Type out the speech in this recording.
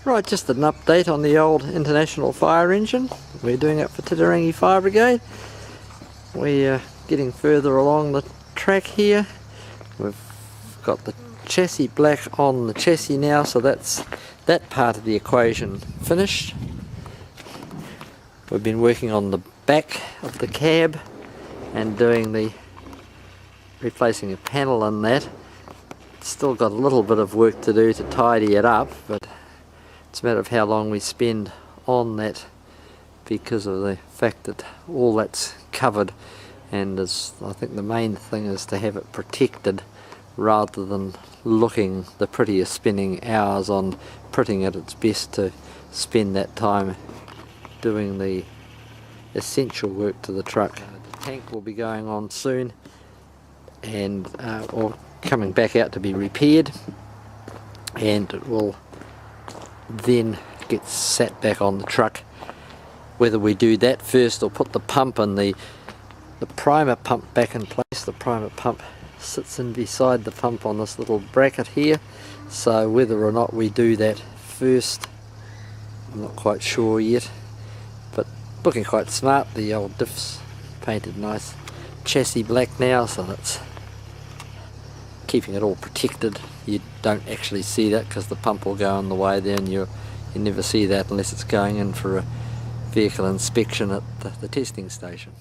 Right, just an update on the old International fire engine. We're doing it for Titirangi Fire Brigade. We're getting further along the track here. We've got the chassis black on the chassis now, so that's that part of the equation finished. We've been working on the back of the cab and doing the replacing a panel in that. Still got a little bit of work to do to tidy it up, but it's a matter of how long we spend on that because of the fact that all that's covered, and I think the main thing is to have it protected rather than looking the prettiest, spending hours on printing it. It's best to spend that time doing the essential work to the truck. The tank will be going on soon and or coming back out to be repaired, and it will then get sat back on the truck. Whether we do that first or put the pump and the primer pump back in place. The primer pump sits in beside the pump on this little bracket here, so whether or not we do that first, I'm not quite sure yet, but looking quite smart. The old diff's painted nice chassis black now, so that's keeping it all protected. You don't actually see that because the pump will go in the way there, and you never see that unless it's going in for a vehicle inspection at the testing station.